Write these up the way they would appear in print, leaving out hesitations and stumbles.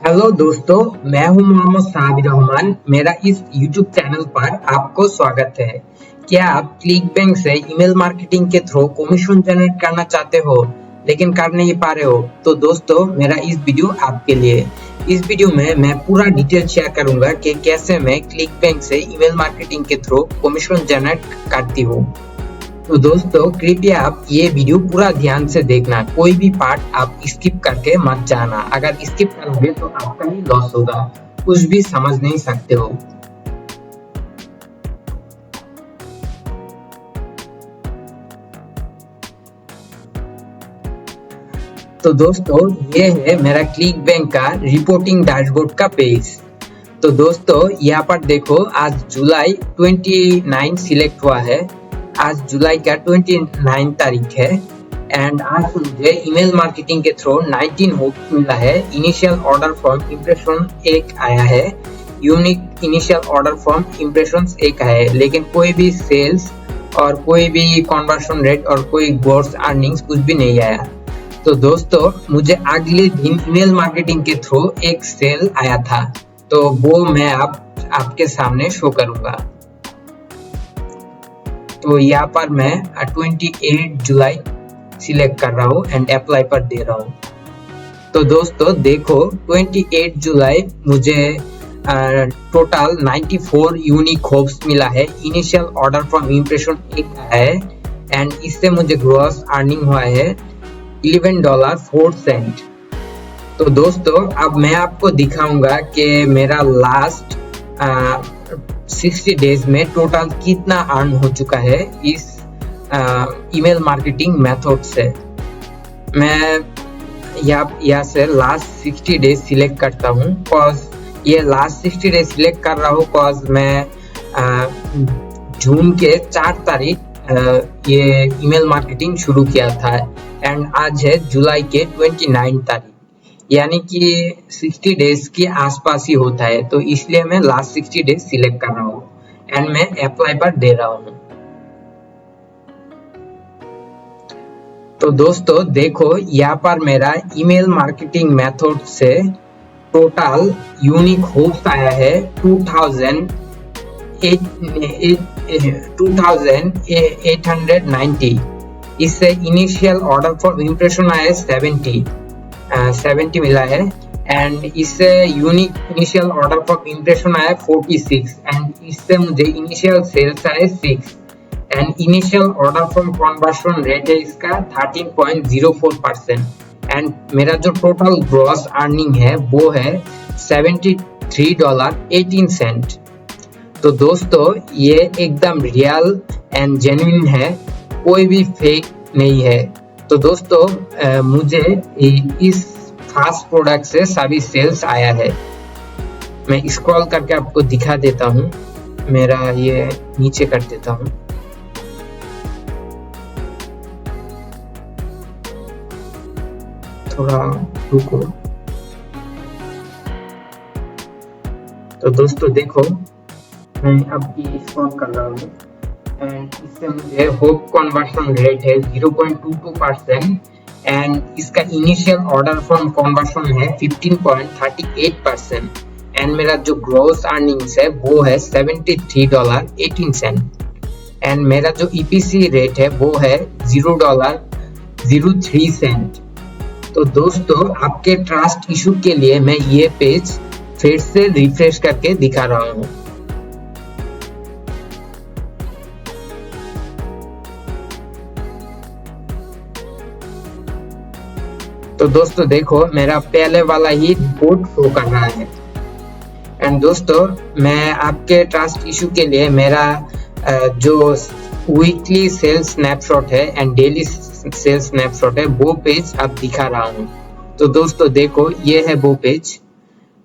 Hello दोस्तों, मैं हूं मोहम्मद साबिर रहमान। मेरा इस यूट्यूब चैनल पर आपको स्वागत है। क्या आप क्लिक बैंक से ईमेल मार्केटिंग के थ्रू कमीशन जनरेट करना चाहते हो लेकिन कर नहीं पा रहे हो? तो दोस्तों, मेरा इस वीडियो आपके लिए। इस वीडियो में मैं पूरा डिटेल शेयर करूंगा कि कैसे मैं क्लिक बैंक से ईमेल मार्केटिंग के थ्रू कमीशन जनरेट करती हूँ। तो दोस्तों, कृपया आप ये वीडियो पूरा ध्यान से देखना, कोई भी पार्ट आप स्किप करके मत जाना। अगर स्किप करोगे तो आपका ही लॉस होगा, कुछ भी समझ नहीं सकते हो। तो दोस्तों, ये है मेरा क्लिक बैंक का रिपोर्टिंग डैशबोर्ड का पेज। तो दोस्तों, यहाँ पर देखो, आज जुलाई 29 सिलेक्ट हुआ है। आज जुलाई का 29 तारीख है एंड आज मुझे ईमेल मार्केटिंग के थ्रू 19 होप्स मिला है। इनिशियल ऑर्डर फॉर्म इम्प्रेशन एक आया है, unique initial order form impression एक आया है, लेकिन कोई भी सेल्स और कोई भी कन्वर्शन रेट और कोई ग्रॉस अर्निंग्स कुछ भी नहीं आया। तो दोस्तों, मुझे अगले दिन ईमेल मार्केटिंग के थ्रू एक सेल आया था, तो वो मैं आपके सामने शो करूंगा। तो यहाँ पर मैं 28 जुलाई सिलेक्ट कर रहा हूँ एंड अप्लाई पर दे रहा हूँ। तो दोस्तों देखो, 28 जुलाई मुझे टोटल 94 यूनिक होप्स मिला है। इनिशियल ऑर्डर फ्रॉम इम्प्रेशन एक है एंड इससे मुझे ग्रॉस अर्निंग हुआ है $11.04। तो दोस्तों, अब मैं आपको दिखाऊंगा कि मेरा लास्ट 60 डेज में टोटल कितना अर्न हो चुका है इस ईमेल मार्केटिंग मेथड से। मैं यहाँ से लास्ट 60 डेज सिलेक्ट करता हूँ, कॉज ये लास्ट 60 डेज सिलेक्ट कर रहा हूँ कॉज मैं जून के 4 तारीख ये ईमेल मार्केटिंग शुरू किया था एंड आज है जुलाई के 29 तारीख, यानी कि 60 डेज के आसपास ही होता है। तो इसलिए मैं लास्ट 60 डेज सिलेक्ट कर रहा हूँ एंड मैं अप्लाई पर दे रहा हूँ। तो दोस्तों देखो, यहाँ पर मेरा ईमेल मार्केटिंग मेथड से टोटल यूनिक होप्स आया है 2890। इससे इनिशियल ऑर्डर फॉर इम्प्रेशन आया 70 मिला है एंड इससे unique initial order for impression आया 46 एंड इससे मुझे इनिशियल सेल्स आए 6 and initial order from conversion rate है इसका 13.04% एंड मेरा जो टोटल ग्रॉस अर्निंग है वो है $73.18। तो दोस्तों, ये एकदम रियल एंड जेन्युइन है, कोई भी फेक नहीं है। तो दोस्तों, मुझे इस खास प्रोडक्ट से सभी सेल्स आया है। मैं स्क्रॉल करके आपको दिखा देता हूँ, मेरा ये नीचे कर देता हूँ। थोड़ा रुको। तो दोस्तों देखो, मैं अब ये स्क्रॉल कर रहा हूँ एंड इससे मुझे होप कन्वर्शन रेट है 0.22% एंड इसका इनिशियल ऑर्डर फ्रॉम कन्वर्शन है 15.38% एंड मेरा जो ग्रॉस अर्निंग्स है वो है $73.18 एंड मेरा जो EPC रेट है वो है $0.03। तो दोस्तों, आपके ट्रस्ट इशू के लिए मैं ये पेज फिर से रिफ्रेश करके दिखा रहा हूँ। तो दोस्तों देखो, मेरा पहले वाला ही रिपोर्ट शो कर रहा है एंड दोस्तों, मैं आपके ट्रस्ट इशू के लिए मेरा जो वीकली सेल्स स्नैपशॉट है एंड डेली सेल्स स्नैपशॉट है वो पेज अब दिखा रहा हूँ। तो दोस्तों देखो, ये है वो पेज।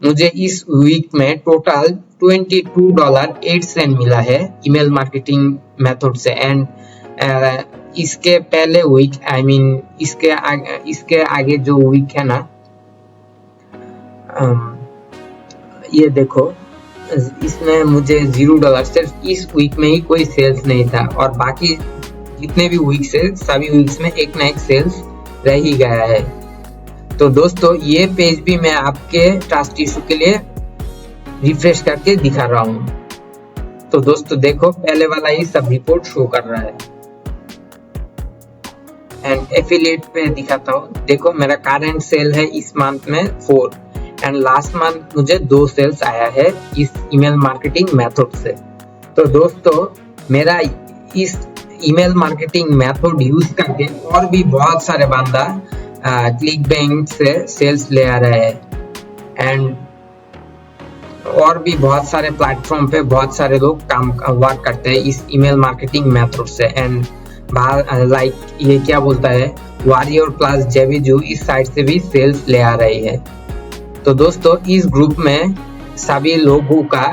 मुझे इस वीक में टोटल $22.08 मिला है ईमेल मार्केटिंग मेथड से एंड इसके पहले वीक इसके आगे जो वीक है ना, ये देखो, इसमें मुझे $0, सिर्फ इस वीक में ही कोई सेल्स नहीं था और बाकी जितने भी वीक्स है सभी वीक्स में एक ना एक सेल्स रह ही गया है। तो दोस्तों ये पेज भी मैं आपके ट्रस्ट इशू के लिए रिफ्रेश करके दिखा रहा हूँ। तो दोस्तों देखो पहले वाला ही सब रिपोर्ट शो कर रहा है। एंड एफिलिएट पे दिखाता हूँ, देखो मेरा करंट सेल है इस मंथ में 4 एंड लास्ट मंथ मुझे 2 सेल्स आया है इस ईमेल मार्केटिंग मेथड से। तो दोस्तों मेरा इस ईमेल मार्केटिंग मेथड यूज करके और भी बहुत सारे बंदा क्लिक बैंक से सेल्स ले आ रहे हैं एंड और भी बहुत सारे प्लेटफॉर्म पे बहुत सारे लोग काम वर्क करते हैं इस ईमेल मार्केटिंग मेथड से। एंड लाइक ये क्या बोलता है, वॉरियर प्लस जेबीजू इस साइट से भी सेल्स ले आ रही है। तो दोस्तों इस ग्रुप में सभी लोगों का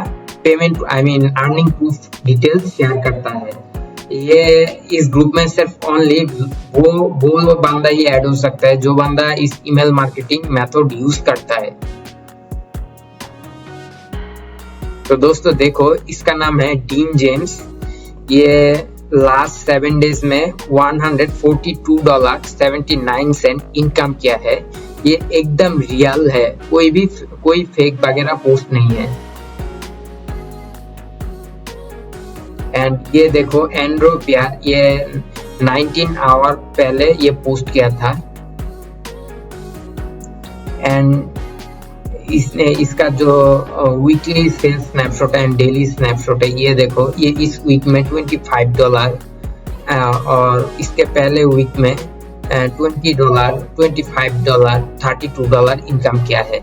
payment earning proof details share करता है। ये इस ग्रुप में सिर्फ ओनली वो बंदा ही ऐड हो सकता है जो बंदा इस ईमेल मार्केटिंग मेथड यूज करता है। तो दोस्तों देखो इसका नाम है डीन जेम्स। ये लास्ट 7 डेज में $142.79 इनकम किया है। ये एकदम रियल है, कोई फेक वगैरह पोस्ट नहीं है। एंड ये देखो एंड्रो प्यार, ये 19 आवर पहले ये पोस्ट किया था एंड इसने इसका जो weekly sales snapshot and daily snapshot है, ये देखो ये इस वीक में $25 और इसके पहले वीक में $20, $25, $32 इनकम किया है।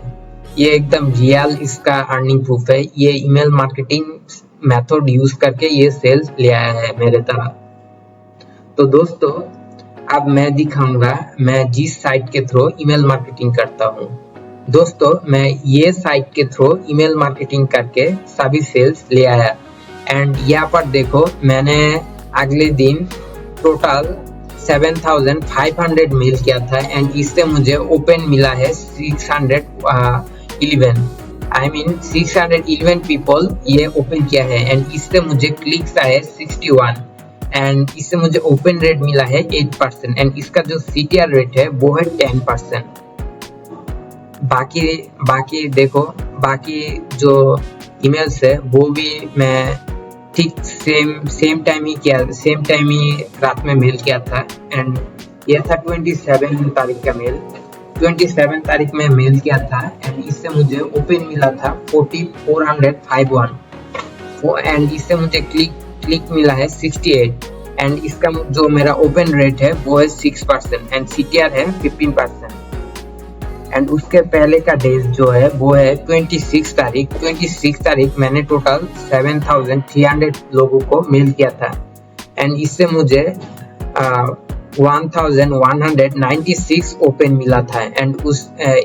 ये एकदम रियल इसका अर्निंग प्रूफ है। ये ईमेल मार्केटिंग मेथड यूज करके ये सेल्स ले आया है मेरे तरह। तो दोस्तों अब मैं दिखाऊंगा मैं जिस साइट के थ्रू ईमेल मार्केटिंग करता हूँ। दोस्तों मैं ये साइट के थ्रू ईमेल मार्केटिंग करके सभी सेल्स ले आया एंड यहाँ पर देखो मैंने अगले दिन टोटल 7,500 मेल किया था एंड इससे मुझे ओपन मिला है 611 पीपल ये ओपन किया है एंड इससे मुझे क्लिक्स आए 61 एंड इससे मुझे ओपन रेट मिला है 8% एंड इसका जो CTR रेट है वो है 10%। बाकी देखो बाकी जो ईमेल्स है वो भी मैं ठीक सेम टाइम ही रात में मेल किया था एंड ये था 27 तारीख का मेल। 27 तारीख में मेल किया था एंड इससे मुझे ओपन मिला था 4,451 एंड इससे मुझे क्लिक मिला है 68 एंड इसका जो मेरा ओपन रेट है वो है 6% एंड CTR है 15%। एंड उसके पहले का डेज जो है वो है 26 तारीख मैंने टोटल 7,300 लोगों को मेल किया था एंड इससे मुझे 1,196 ओपन मिला था एंड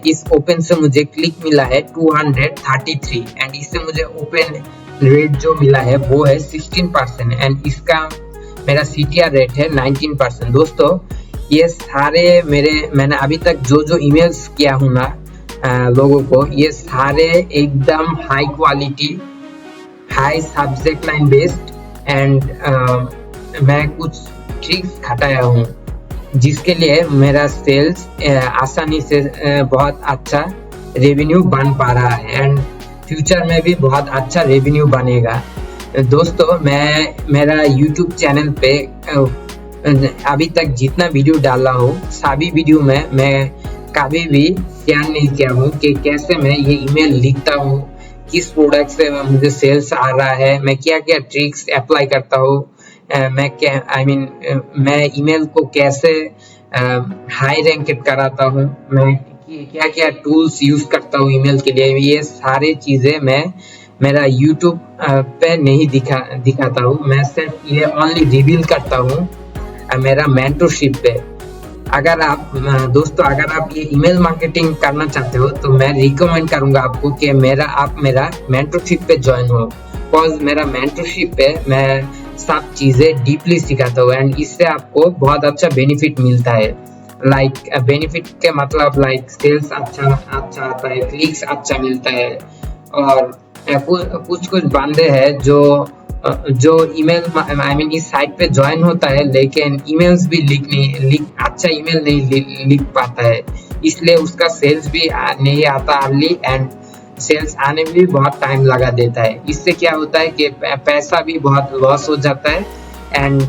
इस ओपन से मुझे क्लिक मिला है 233 एंड इससे मुझे ओपन रेट जो मिला है वो है 16% एंड इसका मेरा CTR रेट है 19%। दोस्तों ये सारे मैंने अभी तक जो ईमेल्स किया हूँ ना लोगों को, ये सारे एकदम high quality high subject line based and मैं कुछ ट्रिक्स खटाया हूँ जिसके लिए मेरा सेल्स आसानी से बहुत अच्छा रेवेन्यू बन पा रहा है एंड फ्यूचर में भी बहुत अच्छा रेवेन्यू बनेगा। दोस्तों मैं मेरा YouTube चैनल पे अभी तक जितना वीडियो डाला हूँ सभी वीडियो में मैं कभी भी शेयर नहीं किया हूँ कि कैसे मैं ये ईमेल लिखता हूँ, किस प्रोडक्ट से मुझे सेल्स आ रहा है, मैं क्या क्या ट्रिक्स अप्लाई करता हूँ, मैं ईमेल को कैसे हाई रैंकेड कराता हूँ, मैं क्या क्या टूल्स यूज करता हूँ ईमेल के लिए। ये सारी चीजें मैं मेरा YouTube पे नहीं दिखाता हूँ, मैं सिर्फ ये ओनली रिवील करता हूँ मेरा मेंटरशिप पे। अगर आप दोस्तों अगर आप ये ईमेल मार्केटिंग करना चाहते हो तो मैं रिकमेंड करूंगा आपको कि आप मेरा मेंटरशिप पे ज्वाइन हो, बिकॉज मेरा मेंटरशिप पे मैं सब चीजें डीपली सिखाता हूँ एंड इससे आपको बहुत अच्छा बेनिफिट मिलता है। बेनिफिट के मतलब सेल्स अच्छा आता है, क्लिक्स अच्छा मिलता है और कुछ बंदे हैं जो ईमेल इस साइट पे ज्वाइन होता है लेकिन ईमेल्स भी अच्छा ईमेल नहीं लिख पाता है। इसलिए उसका सेल्स भी नहीं आता अर्ली, एंड सेल्स आने में भी बहुत टाइम लगा देता है। इससे क्या होता है कि पैसा भी बहुत लॉस हो जाता है एंड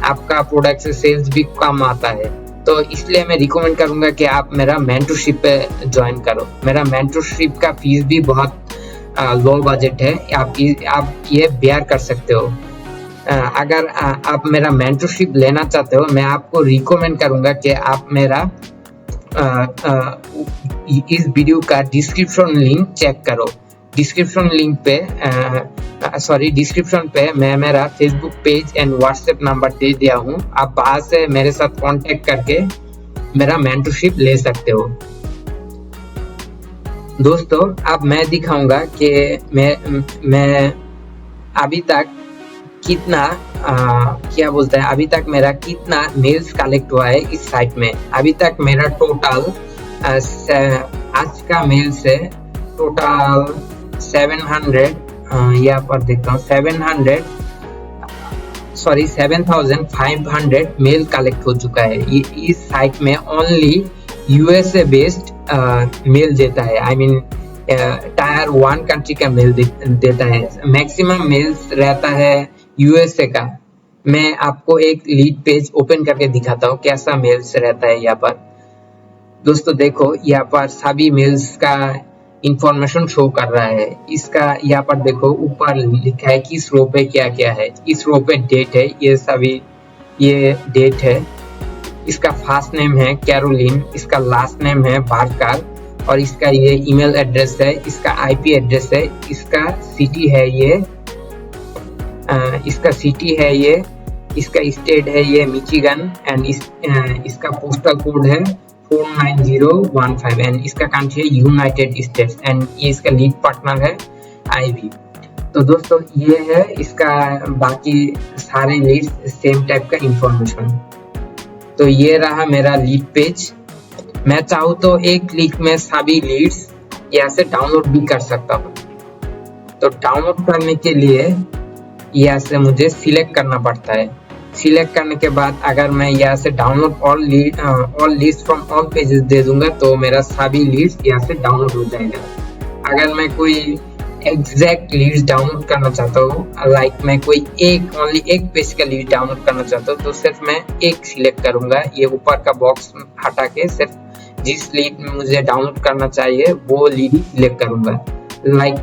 आपका प्रोडक्ट से सेल्स भी कम आता है। तो इसलिए मैं रिकमेंड करूंगा कि आप मेरा मेंटरशिप पे ज्वाइन करो। मेरा मेंटरशिप का फीस भी बहुत लो बजट है, आप ये बेयर कर सकते हो। अगर आप मेरा मेंटरशिप लेना चाहते हो, मैं आपको रिकमेंड करूंगा कि आप मेरा इस वीडियो का डिस्क्रिप्शन लिंक चेक करो। डिस्क्रिप्शन पे मैं मेरा Facebook page and WhatsApp number दे दिया हूँ। आप वहां से मेरे साथ कांटेक्ट करके मेरा मेंटरशिप ले सकते हो। दोस्तों, अब मैं दिखाऊंगा कि मैं अभी तक कितना अभी तक मेरा कितना मेल्स कलेक्ट हुआ है इस साइट में। अभी तक मेरा टोटल आज का मेल से टोटल 700 यहाँ पर देखता हूँ 7,500 मेल कलेक्ट हो चुका है। ये इस साइट में ओनली यूएसए बेस्ड मेल देता है, आई मीन टायर 1 कंट्री का मेल देता है। मैक्सिमम मेल्स रहता है यूएसए का। मैं आपको एक लीड पेज ओपन करके दिखाता हूँ कैसा मेल्स रहता है यहाँ पर। दोस्तों देखो, यहाँ पर सभी मेल्स का इंफॉर्मेशन शो कर रहा है। इसका यहाँ पर देखो ऊपर लिखा है कि इस रो पे क्या क्या है। इस रो पे डेट है, ये डेट है। इसका फर्स्ट नेम है कैरोलिन, इसका लास्ट नेम है बारकार, और इसका ये ईमेल एड्रेस है, इसका आईपी एड्रेस है, इसका सिटी है ये, इसका स्टेट है ये मिचिगन, एंड इसका पोस्टल कोड है 49015, एंड इसका कंट्री है यूनाइटेड स्टेट्स, एंड ये इसका लीड पार्टनर है आईवी। तो दोस्तों ये है इसका बाकी सारे लीड्स सेम टाइप का इंफॉर्मेशन। तो ये रहा मेरा लीड पेज। मैं चाहूँ तो एक क्लिक में सभी लीड्स यहाँ से डाउनलोड भी कर सकता हूँ। तो डाउनलोड करने के लिए यहाँ से मुझे सिलेक्ट करना पड़ता है। सिलेक्ट करने के बाद अगर मैं यहाँ से download all leads from all pages दे दूंगा तो मेरा सभी लीड्स यहाँ से डाउनलोड हो जाएगा। अगर मैं कोई एग्जैक्ट लीड्स डाउनलोड करना चाहता हूँ, लाइक मैं कोई ओनली एक पेज का लीड डाउनलोड करना चाहता हूँ, तो सिर्फ मैं एक सिलेक्ट करूंगा। ये ऊपर का बॉक्स हटा के सिर्फ जिस लीड में मुझे डाउनलोड करना चाहिए वो लीड ही सिलेक्ट करूंगा। लाइक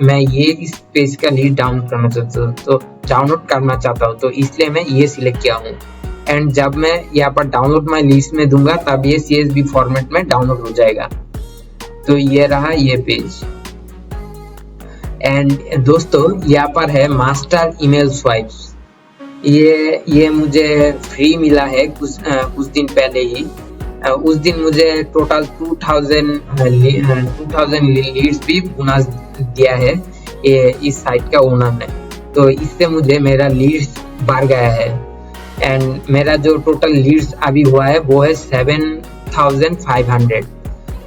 मैं ये इस पेज का लीड डाउनलोड करना चाहता हूँ, तो इसलिए मैं ये सिलेक्ट किया हूँ। एंड जब मैं यहाँ पर डाउनलोड माय लिस्ट में दूंगा तब ये CSV फॉर्मेट में डाउनलोड हो जाएगा। तो ये रहा ये पेज। एंड दोस्तों यहाँ पर है मास्टर ईमेल स्वाइप्स। ये मुझे फ्री मिला है कुछ दिन पहले ही। उस दिन मुझे टोटल 2000 लीड्स भी बोनस दिया है इस साइट का ओनर ने। तो इससे मुझे मेरा लीड्स बढ़ गया है, एंड मेरा जो टोटल लीड्स अभी हुआ है वो है 7,500।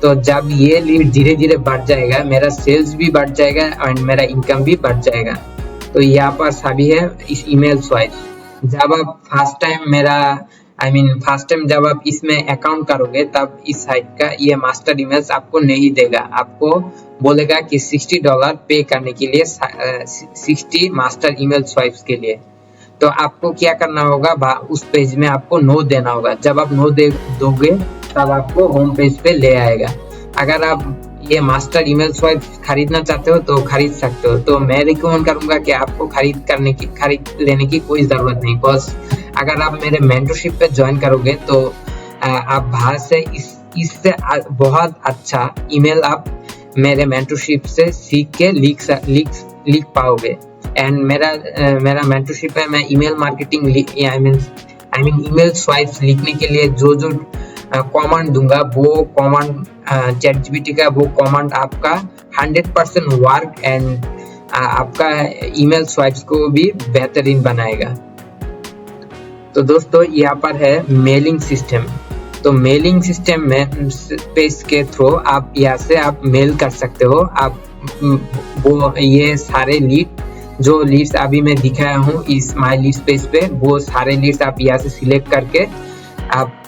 तो जब ये लीड धीरे धीरे बढ़ जाएगा, मेरा सेल्स भी बढ़ जाएगा एंड मेरा इनकम भी बढ़ जाएगा। तो यहाँ पर सभी है इस ईमेल स्वाइप। जब आप फर्स्ट टाइम जब आप इसमें अकाउंट करोगे तब इस साइट का ये मास्टर ईमेल्स आपको नहीं देगा। आपको बोलेगा कि $60 पे करने के लिए 60 मास्टर ईमेल स्वाइप्स के लिए। तो आपको क्या करना होगा, उस पेज में आपको नो देना होगा। जब आप नो दोगे तब आपको होम पेज पे ले आएगा। अगर आप ये मास्टर ईमेल स्वाइप खरीदना चाहते हो तो खरीद सकते हो। तो मैं रिकमेंड करूंगा कि आपको खरीद लेने की कोई जरूरत नहीं। बस अगर आप मेरे मेंटरशिप पे ज्वाइन करोगे तो आप बाहर से इससे बहुत अच्छा ईमेल आप मेरे मेंटरशिप से सीख के लिख पाओगे। एंड मेरा मेंटरशिप है, मैं ईमेल मार्केटिंग ईमेल स्वाइप्स लिखने के लिए जो कमांड दूंगा वो कमांड ChatGPT का वो कमांड आपका 100% वर्क एंड आपका ईमेल स्वाइप्स को भी बेहतरीन बनाएगा। तो दोस्तों यहाँ पर है मेलिंग सिस्टम। तो मेलिंग सिस्टम में पेज के थ्रू आप यहाँ से आप मेल कर सकते हो। आप वो ये सारे जो लीड्स अभी मैं दिखाया हूँ इस माय लीड्स पेज पे, वो सारे लीड्स आप यहाँ से सिलेक्ट करके आप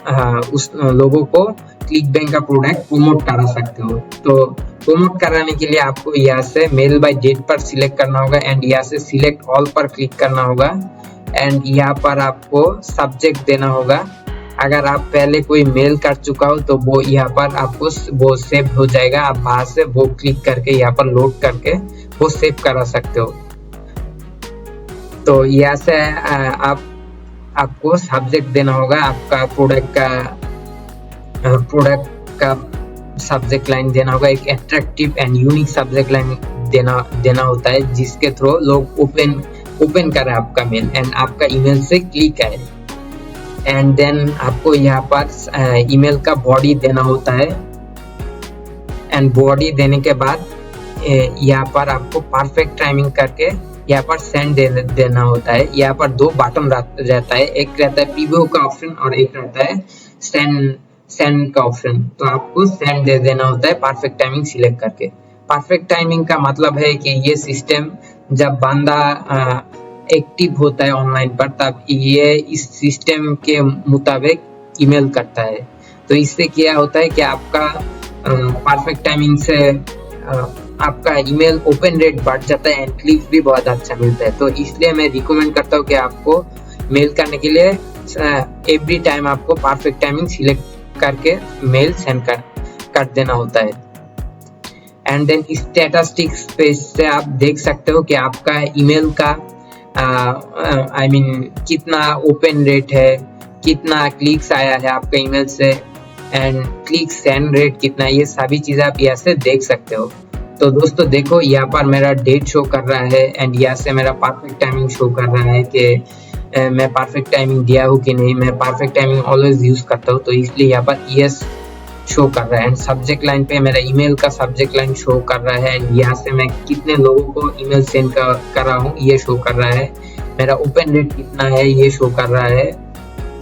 उस लोगों को क्लिक बैंक का प्रोडक्ट प्रमोट करा सकते हो। तो प्रमोट कराने के लिए आपको यहाँ से मेल बाय डेट पर सिलेक्ट करना होगा एंड यहाँ से सिलेक्ट ऑल पर क्लिक करना होगा एंड यहाँ पर आपको सब्जेक्ट देना होगा। अगर आप पहले कोई मेल कर चुका हो तो वो यहाँ पर आपको वो सेव हो जाएगा, आप वहां से वो क्लिक करके यहाँ पर लोड करके वो सेव करा सकते हो। तो यहाँ से आपको सब्जेक्ट देना होगा, आपका प्रोडक्ट का सब्जेक्ट लाइन देना होगा, एक attractive and unique subject line देना होता है जिसके थ्रू लोग ओपन करें आपका मेल एंड आपका ईमेल से क्लिक आए। एंड देन आपको यहाँ पर ईमेल का बॉडी देना होता है एंड बॉडी देने के बाद यहाँ पर आपको परफेक्ट टाइमिंग करके यहाँ पर सेंड देना होता है। यहाँ पर दो बटन रहता है, एक रहता है प्रीव्यू का ऑप्शन और एक रहता है सेंड का ऑप्शन। तो आपको सेंड दे देना होता है परफेक्ट टाइमिंग सिलेक्ट करके। परफेक्ट टाइमिंग का मतलब है कि ये सिस्टम जब बंदा एक्टिव होता है ऑनलाइन पर तब ये इस सिस्टम के मुताबिक ईमेल करता है। तो इससे क्या होता है कि आपका परफेक्ट टाइमिंग से आपका ईमेल ओपन रेट बढ़ जाता है एंड क्लिक्स भी बहुत अच्छा मिलता है। तो इसलिए मैं रिकमेंड करता हूँ कि आपको मेल करने के लिए एवरी टाइम आपको परफेक्ट टाइमिंग सिलेक्ट करके मेल सेंड कर देना होता है। एंड देन स्टैटिस्टिक्स पेज से आप देख सकते हो कि आपका ईमेल का कितना ओपन रेट है, कितना क्लिक्स आया है आपका ईमेल से एंड क्लिक सेंड रेट कितना है, ये सभी चीजें आप यहाँ से देख सकते हो। तो दोस्तों देखो यहाँ पर मेरा डेट शो कर रहा है एंड यहाँ से मेरा परफेक्ट टाइमिंग शो कर रहा है कि मैं परफेक्ट टाइमिंग दिया हूँ कि नहीं। मैं परफेक्ट टाइमिंग ऑलवेज यूज करता हूँ तो इसलिए यहाँ पर यस शो कर रहा है। एंड सब्जेक्ट लाइन पे मेरा ईमेल का सब्जेक्ट लाइन शो कर रहा है एंड यहाँ से मैं कितने लोगों को ईमेल सेंड कर रहा हूँ ये शो कर रहा है। मेरा ओपन रेट कितना है ये शो कर रहा है,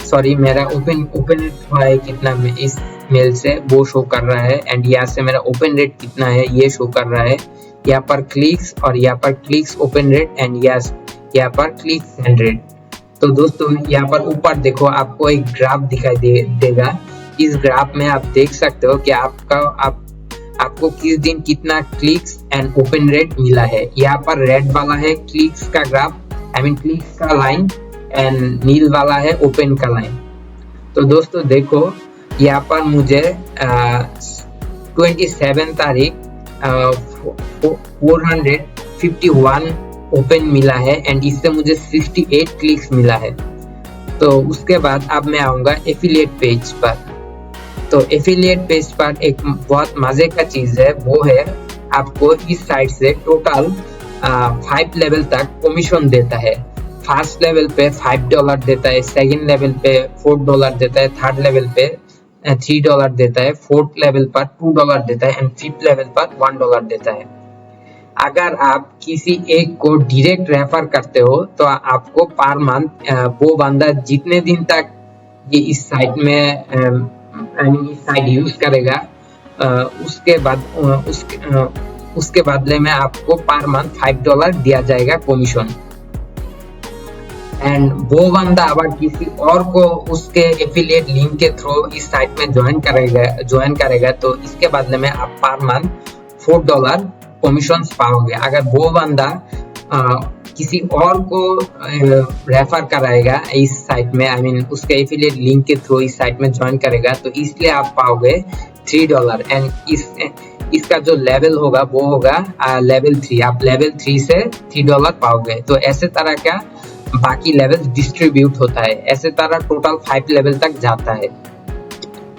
सॉरी मेरा ओपन रेट हुआ है कितना इस मेल से वो शो कर रहा है एंड यहाँ से मेरा ओपन रेट कितना है ये शो कर रहा है। यहाँ पर क्लिक्स और यहाँ पर क्लिक्स ओपन रेट एंड यहाँ पर क्लिक सेंड रेट। तो दोस्तों यहाँ पर ऊपर देखो आपको एक ग्राफ दिखाई देगा। इस ग्राफ में आप देख सकते हो कि आपको किस दिन कितना क्लिक्स एंड ओपन रेट मिला है। यहाँ पर रेड वाला है क्लिक्स का ग्राफ, क्लिक्स का लाइन एंड नील वाला है ओपन का लाइन। तो दोस्तों देखो यहाँ पर मुझे 27 तारीख 451 ओपन मिला है एंड इससे मुझे 68 क्लिक्स मिला है। तो उसके बाद अब मैं आऊंगा एफिलिएट पेज पर। तो एफिलिएट पेज पर एक बहुत मजे का चीज है, वो है आपको इस साइट से टोटल 5 लेवल तक कमीशन देता है। फर्स्ट लेवल पे $5 देता है, सेकंड लेवल पे $4 देता है, थर्ड लेवल पे $3 देता है, फोर्थ लेवल पर $2 देता है एंड फिफ्थ लेवल पर $1 देता है। अगर आप किसी एक को डायरेक्ट रेफर करते हो तो आपको पर मंथ वो बंदा जितने दिन तक ये इस साइट में इस साइट यूज करेगा उसके बदले में आपको पर मंथ $5 दिया जाएगा कमीशन। एंड वो बंदा अगर किसी और को उसके एफिलिएट लिंक के थ्रू इस साइट में ज्वाइन करेगा तो इसके बदले में आप पर मंथ $4 कमीशन पाओगे। अगर वो बंदा किसी और को रेफर कराएगा इस साइट में उसके एफिलिएट लिंक के थ्रू इस साइट में ज्वाइन करेगा तो इसलिए आप पाओगे $3 एंड इसका जो लेवल होगा वो होगा लेवल 3। आप लेवल 3 से $3 पाओगे। तो ऐसे तरह का बाकी लेवल डिस्ट्रीब्यूट होता है, ऐसे तरह टोटल 5 लेवल तक जाता है।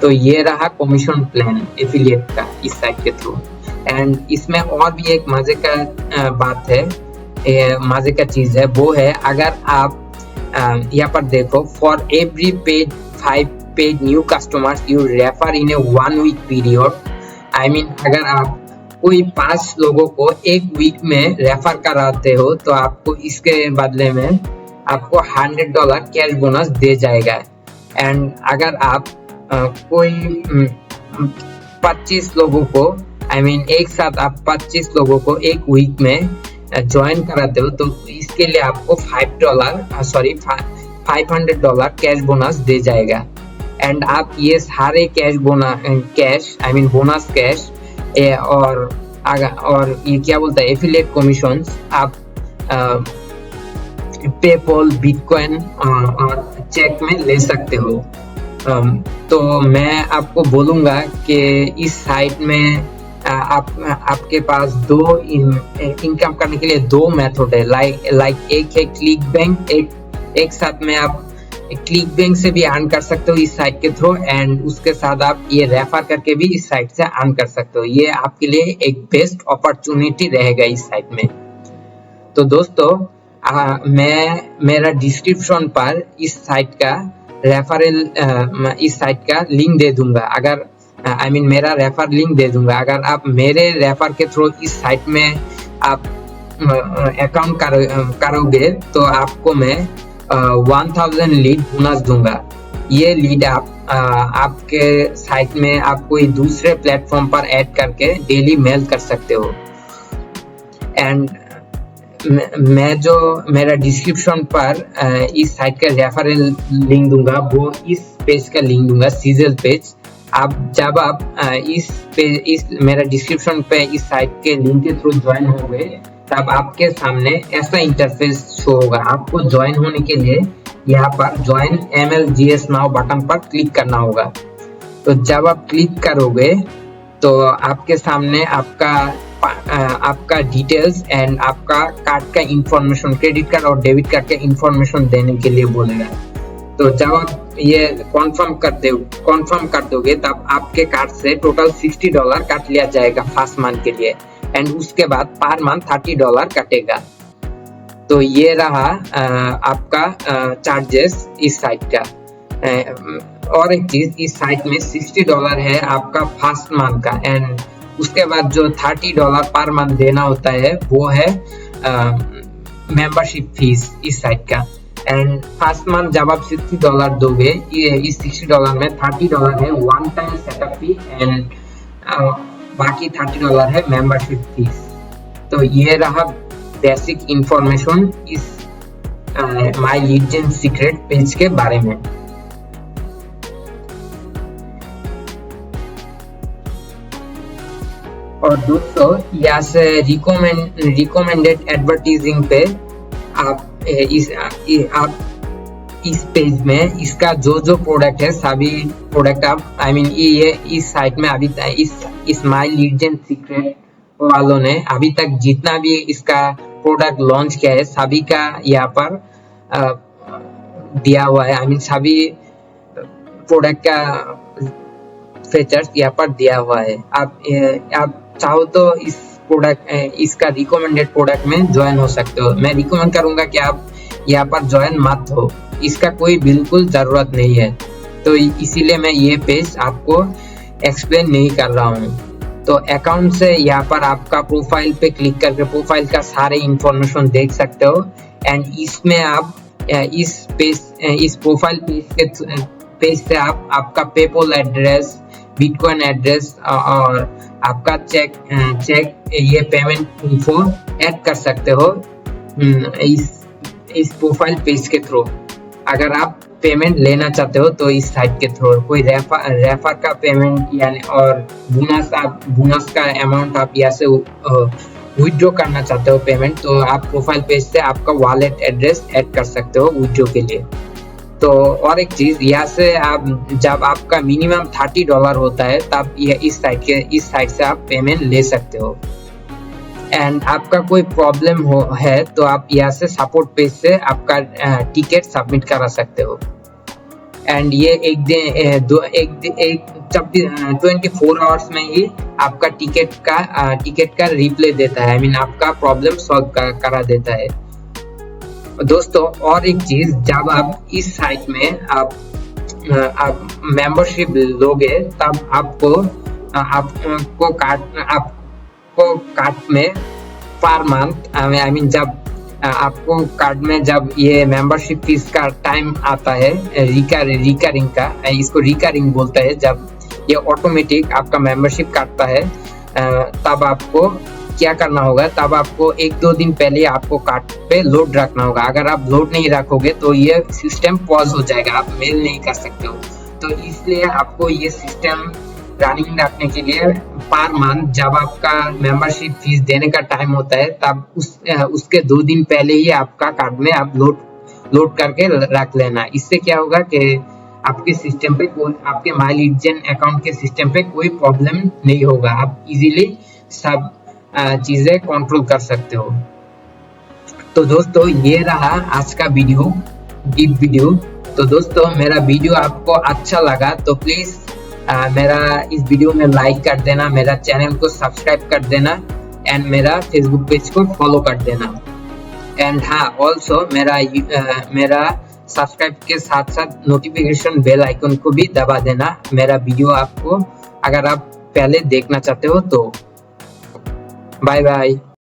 तो ये रहा कमीशन प्लान एफिलिएट का इस साइट के थ्रू। एंड इसमें और भी एक मजे का बात है, मजे का चीज है, वो है अगर आप यहाँ पर देखो for every paid 5 paid new customers you refer in a 1 week period. अगर आप कोई 5 लोगों को एक वीक में रेफर कराते हो तो आपको इसके बदले में आपको $100 कैश बोनस दे जाएगा। एंड अगर आप कोई 25 लोगों को एक साथ आप 25 लोगों को एक वीक में ज्वाइन कराते हो तो इसके लिए आपको $500 कैश बोनस दे जाएगा। एंड आप ये सारे बोनस कैश और ये क्या बोलता है एफिलिएट कमीशंस आप पेपॉल, बिटकॉइन और चेक में ले सकते हो। तो मैं आपको बोलूँगा कि इस साइट में आपके पास दो इनकम करने के लिए दो मेथड है। लाइक एक है क्लिक बैंक, एक साथ में आप क्लिक बैंक से भी अर्न कर सकते हो इस साइट के थ्रू, एंड उसके साथ आप ये रेफर करके भी इस साइट से अर्न कर सकते हो। ये आपके लिए एक बेस्ट अपॉर्चुनिटी रहेगा इस साइट में। तो दोस्तों मैं मेरा डिस्क्रिप्शन पर इस साइट का लिंक दे दूंगा। अगर मेरा रेफर लिंक दे दूंगा। अगर आप मेरे रेफर के थ्रू इस साइट में आप अकाउंट करोगे तो आपको मैं 1000 लीड बोनस दूंगा। ये लीड आपके साइट में आप कोई दूसरे प्लेटफॉर्म पर ऐड करके डेली मेल कर सकते हो। एंड मैं जो मेरा डिस्क्रिप्शन पर इस साइट का रेफरल लिंक दूंगा, वो इस पेज का लिंक दूंगा, सीजल पेज। जब आप इस मेरा डिस्क्रिप्शन पे इस साइट के लिंक के थ्रू ज्वाइन होंगे तब आपके सामने ऐसा इंटरफेस शो होगा। आपको ज्वाइन होने के लिए यहाँ पर ज्वाइन MLGS नाउ बटन पर क्लिक करना होगा। तो जब आप क्लिक करोगे तो आपके सामने आपका डिटेल्स एंड आपका कार्ड का इंफॉर्मेशन, क्रेडिट कार्ड और डेबिट कार्ड का इंफॉर्मेशन देने के लिए बोलेगा। तो जब आप ये कॉन्फर्म कर दोगे तब आपके कार्ड से टोटल $60 काट लिया जाएगा फर्स्ट मंथ के लिए, एंड उसके बाद पर मंथ $30 कटेगा। तो ये रहा आपका चार्जेस इस साइट का। और एक चीज, इस साइट में $60 है आपका फर्स्ट मंथ का, एंड उसके बाद जो $30 पर मंथ देना होता है वो है मेंबरशिप फीस इस साइट का। एंड फर्स्ट मंथ जब आप $60 दोगे, इस $60 में $30 है one time setup fee, and बाकी $30 है मेंबरशिप फीस। तो ये रहा basic information is my Leeds and secret page के बारे में। और दोस्तों यहाँ से रिकमेंडेड एडवर्टाइजिंग पे आप इस पेज में इसका जो प्रोडक्ट है सभी प्रोडक्ट आप ये इस साइट में अभी is my Leeds and secret वालों ने अभी तक जितना भी इसका प्रोडक्ट लॉन्च किया है सभी का यहाँ पर दिया हुआ है। सभी प्रोडक्ट का फीचर्स यहाँ पर दिया हुआ है। आप चाहो तो इसका रिकमेंडेड प्रोडक्ट में ज्वाइन हो सकते हो। मैं रिकमेंड करूंगा कि आप यहाँ पर ज्वाइन मत हो, इसका कोई बिल्कुल जरूरत नहीं है। तो इसीलिए मैं ये पेज आपको एक्सप्लेन नहीं कर रहा हूँ। तो अकाउंट से यहाँ पर आपका प्रोफाइल पे क्लिक करके प्रोफाइल का सारे इंफॉर्मेशन देख सकते हो, एंड इसमें आप इस प्रोफाइल पेज से आप आपका पेपॉल एड्रेस, बिटकॉइन एड्रेस और आपका चेक ये पेमेंट इन्फो ऐड कर सकते हो इस प्रोफाइल पेज के थ्रू। अगर आप पेमेंट लेना चाहते हो तो इस साइट के थ्रू कोई रेफर का पेमेंट यानी और बोनस का अमाउंट आप यहाँ से विथड्रॉ करना चाहते हो पेमेंट, तो आप प्रोफाइल पेज से आपका वॉलेट एड्रेस ऐड कर सकते हो विथड्रॉ के लिए। तो और एक चीज, यहाँ से आप जब आपका मिनिमम $30 होता है तब ये इस साइट से आप पेमेंट ले सकते हो। एंड आपका कोई प्रॉब्लम है तो आप यहाँ से सपोर्ट पेज से आपका टिकट सबमिट करा सकते हो। एंड ये 24 आवर्स में ही आपका टिकट का रिप्लाई देता है, आपका प्रॉब्लम सॉल्व करा देता है। दोस्तों और एक चीज, जब आप इस साइट में आप मेंबरशिप लोगे तब आपको कार्ड में पर मंथ जब आपको कार्ड में जब ये मेंबरशिप फीस का टाइम आता है रिकरिंग का, इसको रिकरिंग बोलता है, जब ये ऑटोमेटिक आपका मेंबरशिप काटता है तब आपको क्या करना होगा, तब आपको 1-2 दिन पहले आपको कार्ड पे लोड रखना होगा। अगर आप लोड नहीं रखोगे तो ये सिस्टम पॉज हो जाएगा, आप मेल नहीं कर सकते हो। तो इसलिए आपको ये सिस्टम रनिंग रखने के लिए पर मंथ जब आपका मेंबरशिप फीस देने का टाइम होता है तब उसके 2 दिन पहले ही आपका कार्ड में आप लोड करके रख लेना। इससे क्या होगा कि आपके सिस्टम पे आपके माई लीडजेन अकाउंट के सिस्टम पे कोई प्रॉब्लम नहीं होगा, आप इजीली सब चीजें कंट्रोल कर सकते हो। तो दोस्तों ये रहा आज का वीडियो, डीप वीडियो। तो दोस्तों मेरा वीडियो आपको अच्छा लगा तो प्लीज मेरा इस वीडियो में लाइक कर देना, मेरा चैनल को सब्सक्राइब कर देना एंड मेरा फेसबुक पेज को फॉलो कर देना। एंड हाँ, ऑल्सो मेरा सब्सक्राइब के साथ साथ नोटिफिकेशन बेल आइकन को भी दबा देना, मेरा वीडियो आपको अगर आप पहले देखना चाहते हो तो। Bye bye.